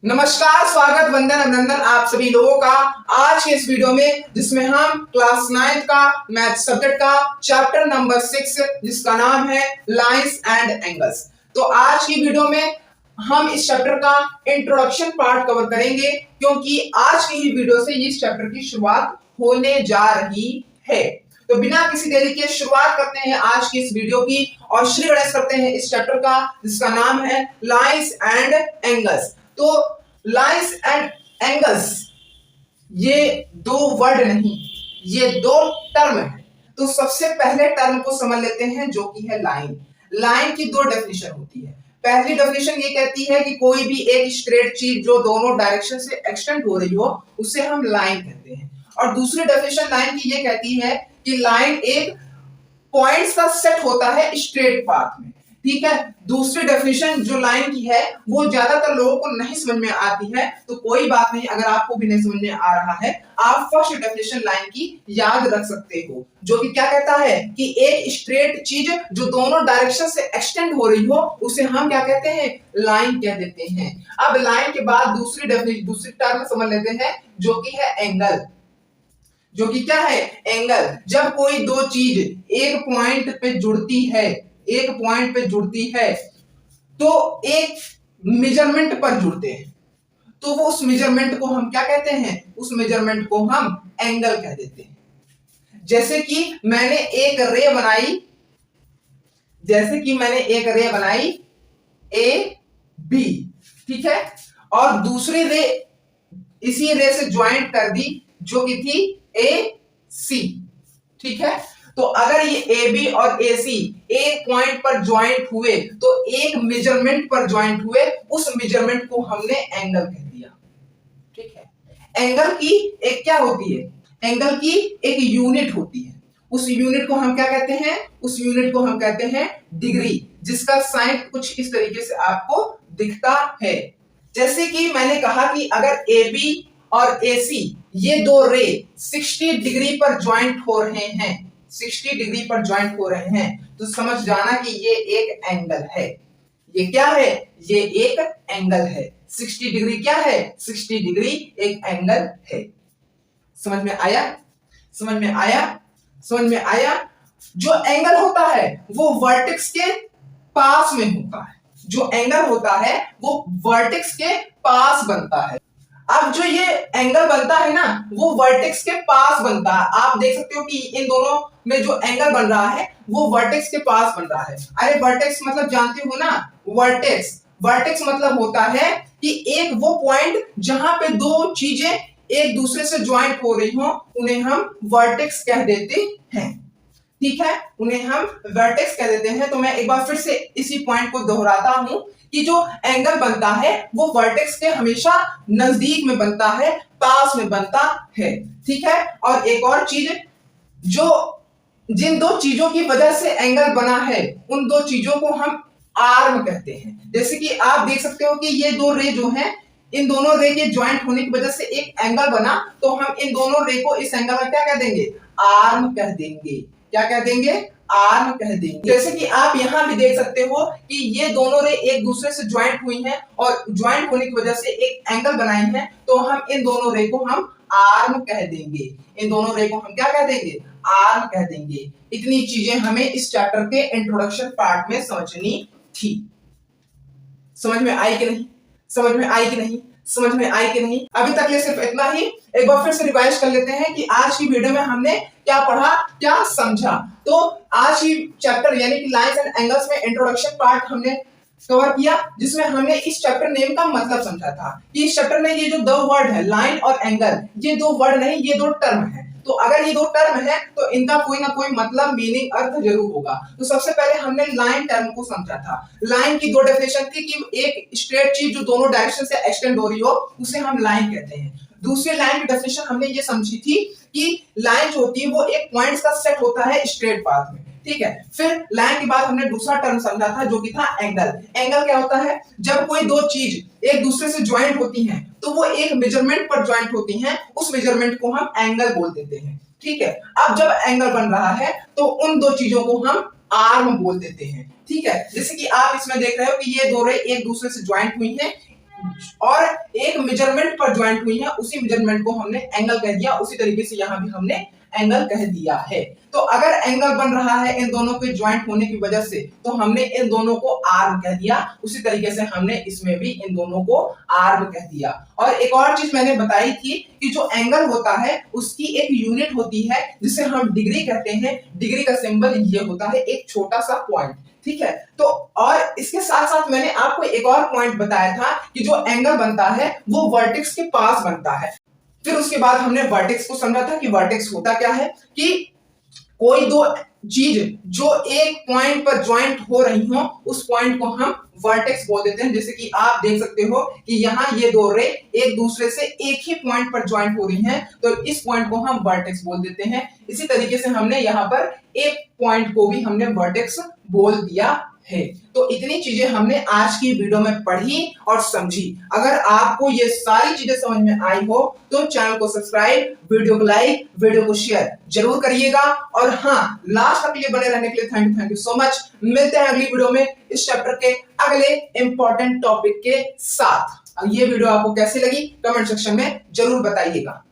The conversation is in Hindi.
नमस्कार, स्वागत, वंदन, अभिनंदन आप सभी लोगों का आज के इस वीडियो में, जिसमें हम क्लास 9 का मैथ सब्जेक्ट का चैप्टर नंबर 6 जिसका नाम है लाइंस एंड एंगल्स। तो आज की वीडियो में हम इस चैप्टर का इंट्रोडक्शन पार्ट कवर करेंगे, क्योंकि आज की ही वीडियो से इस चैप्टर की शुरुआत होने जा रही है। तो बिना किसी देरी के शुरुआत करते हैं आज की इस वीडियो की और श्री गणेश करते हैं इस चैप्टर का, जिसका नाम है लाइंस एंड एंगल्स। तो लाइंस एंड एंगल्स ये दो वर्ड नहीं, ये दो टर्म है। तो सबसे पहले टर्म को समझ लेते हैं, जो कि है लाइन। लाइन की दो डेफिनेशन होती है। पहली डेफिनेशन ये कहती है कि कोई भी एक स्ट्रेट चीज जो दोनों डायरेक्शन से एक्सटेंड हो रही हो, उसे हम लाइन कहते हैं। और दूसरी डेफिनेशन लाइन की ये कहती है कि लाइन एक पॉइंट्स का सेट होता है स्ट्रेट पाथ में। ठीक है। दूसरी डेफिनेशन जो लाइन की है वो ज्यादातर लोगों को नहीं समझ में आती है, तो कोई बात नहीं, अगर आपको भी नहीं समझ में आ रहा है आप फर्स्ट डेफिनेशन लाइन की याद रख सकते हो, जो कि क्या कहता है कि एक स्ट्रेट चीज जो दोनों डायरेक्शन से एक्सटेंड हो रही हो, उसे हम क्या कहते हैं, लाइन कह देते हैं। अब लाइन के बाद दूसरी डेफिनेशन, दूसरी टर्म समझ लेते हैं, जो कि है एंगल। जो कि क्या है, एंगल। जब कोई दो चीज एक पॉइंट पे जुड़ती है, एक पॉइंट पे जुड़ती है, तो एक मेजरमेंट पर जुड़ते हैं, तो वो उस मेजरमेंट को हम क्या कहते हैं, उस मेजरमेंट को हम एंगल कह देते हैं। जैसे कि मैंने एक रे बनाई, जैसे कि मैंने एक रे बनाई ए बी, ठीक है, और दूसरी रे इसी रे से ज्वाइंट कर दी, जो कि थी ए सी, ठीक है। तो अगर ये ए बी और ए सी एक पॉइंट पर ज्वाइंट हुए, तो एक मेजरमेंट पर ज्वाइंट हुए, उस मेजरमेंट को हमने एंगल कह दिया। ठीक है। एंगल की एक क्या होती है, एंगल की एक यूनिट होती है। उस यूनिट को हम क्या कहते हैं, उस यूनिट को हम कहते हैं डिग्री, जिसका साइन कुछ इस तरीके से आपको दिखता है। जैसे कि मैंने कहा कि अगर ए बी और ए सी ये दो रे 60 डिग्री पर ज्वाइंट हो रहे हैं, 60 डिग्री पर ज्वाइंट हो रहे हैं, तो समझ जाना कि ये एक एंगल है। ये क्या है, ये एक एंगल है। 60 डिग्री क्या है, 60 डिग्री एक एंगल है। समझ में आया, समझ में आया, समझ में आया। जो एंगल होता है वो वर्टेक्स के पास में होता है, जो एंगल होता है वो वर्टेक्स के पास बनता है। अब जो ये एंगल बनता है ना, वो वर्टेक्स के पास बनता है। आप देख सकते हो कि इन दोनों में जो एंगल बन रहा है वो वर्टेक्स के पास बन रहा है। अरे वर्टेक्स मतलब जानते हो ना, वर्टेक्स, वर्टेक्स मतलब होता है कि एक वो पॉइंट जहां पे दो चीजें एक दूसरे से ज्वाइंट हो रही हो, उन्हें हम वर्टेक्स कह देते हैं। ठीक है, उन्हें हम वर्टेक्स कह देते हैं। तो मैं एक बार फिर से इसी पॉइंट को दोहराता हूं कि जो एंगल बनता है वो वर्टेक्स के हमेशा नजदीक में बनता है, पास में बनता है। ठीक है। और एक और चीज, जो जिन दो चीजों की वजह से एंगल बना है, उन दो चीजों को हम आर्म कहते हैं। जैसे कि आप देख सकते हो कि ये दो रे जो हैं, इन दोनों रे के ज्वाइंट होने की वजह से एक एंगल बना, तो हम इन दोनों रे को इस एंगल में क्या कह देंगे, आर्म कह देंगे। क्या कह देंगे, आर्म कह देंगे। जैसे कि आप यहां भी देख सकते हो कि ये दोनों रे एक दूसरे से ज्वाइंट हुई हैं और ज्वाइंट होने की वजह से एक एंगल बनाई है, तो हम इन दोनों रे को हम आर्म कह देंगे। इन दोनों रे को हम क्या कह देंगे, आर्म कह देंगे। इतनी चीजें हमें इस चैप्टर के इंट्रोडक्शन पार्ट में समझनी थी। समझ में आई कि नहीं, समझ में आई कि नहीं, समझ में आई कि नहीं। अभी तक ये सिर्फ इतना ही। एक बार फिर से रिवाइज कर लेते हैं कि आज की वीडियो में हमने क्या पढ़ा, क्या समझा। तो आज की चैप्टर यानी कि लाइंस एंड एंगल्स में इंट्रोडक्शन पार्ट हमने कवर किया, जिसमें हमने इस चैप्टर नेम का मतलब समझा था कि इस चैप्टर में ये जो दो वर्ड है लाइन और एंगल, ये दो वर्ड नहीं, ये दो टर्म है। तो अगर ये दो टर्म है तो इनका कोई ना कोई मतलब, मीनिंग, अर्थ जरूर होगा। तो सबसे पहले हमने लाइन टर्म को समझा था। लाइन की दो डेफिनेशन थी कि एक स्ट्रेट चीज जो दोनों डायरेक्शन से एक्सटेंड हो रही हो, उसे हम लाइन कहते हैं। दूसरी लाइन की डेफिनेशन हमने ये समझी थी कि लाइन जो होती है वो एक पॉइंट्स का सेट होता है स्ट्रेट पाथ में। ठीक है। फिर लाइन के बाद हमने दूसरा टर्म समझा था, जो कि था एंगल। एंगल क्या होता है, जब कोई दो चीज एक दूसरे से ज्वाइंट होती हैं, तो वो एक मेजरमेंट पर ज्वाइंट होती हैं, उस मेजरमेंट को हम एंगल बोल देते हैं। ठीक है। अब जब एंगल बन रहा है तो उन दो चीजों को हम आर्म बोल देते हैं। ठीक है। जैसे कि आप इसमें देख रहे हो कि ये दो रे एक दूसरे से ज्वाइंट हुई हैं, और एक मेजरमेंट पर ज्वाइंट हुई है, उसी मेजरमेंट को हमने एंगल कह दिया। उसी तरीके से यहां भी हमने एंगल कह दिया है। तो अगर एंगल बन रहा है इन दोनों के ज्वाइंट होने की वजह से, तो हमने इन दोनों को आर्म कह दिया। उसी तरीके से हमने इसमें भी इन दोनों को आर्म कह दिया। और एक और चीज मैंने बताई थी कि जो एंगल होता है उसकी एक यूनिट होती है जिसे हम डिग्री कहते हैं। डिग्री का सिंबल ये होता है, एक छोटा सा पॉइंट, ठीक है। तो और इसके साथ साथ मैंने आपको एक और पॉइंट बताया था कि जो एंगल बनता है वो वर्टेक्स के पास बनता है। फिर उसके बाद हमने वर्टेक्स को समझा था कि वर्टेक्स होता क्या है, कि कोई दो चीज जो एक पॉइंट पर ज्वाइंट हो रही हो, उस पॉइंट को हम वर्टेक्स बोल देते हैं। जैसे कि आप देख सकते हो कि यहाँ ये दो रे एक दूसरे से एक ही पॉइंट पर ज्वाइंट हो रही हैं, तो इस पॉइंट को हम वर्टेक्स बोल देते हैं। इसी तरीके से हमने यहाँ पर एक पॉइंट को भी हमने वर्टेक्स बोल दिया है। तो इतनी चीजें हमने आज की वीडियो में पढ़ी और समझी। अगर आपको ये सारी चीजें समझ में आई हो तो चैनल को सब्सक्राइब, वीडियो को लाइक, वीडियो को शेयर जरूर करिएगा। और हाँ, लास्ट तक ये बने रहने के लिए थैंक यू सो मच। मिलते हैं अगली वीडियो में इस चैप्टर के अगले इंपॉर्टेंट टॉपिक के साथ। ये वीडियो आपको कैसी लगी कमेंट सेक्शन में जरूर बताइएगा।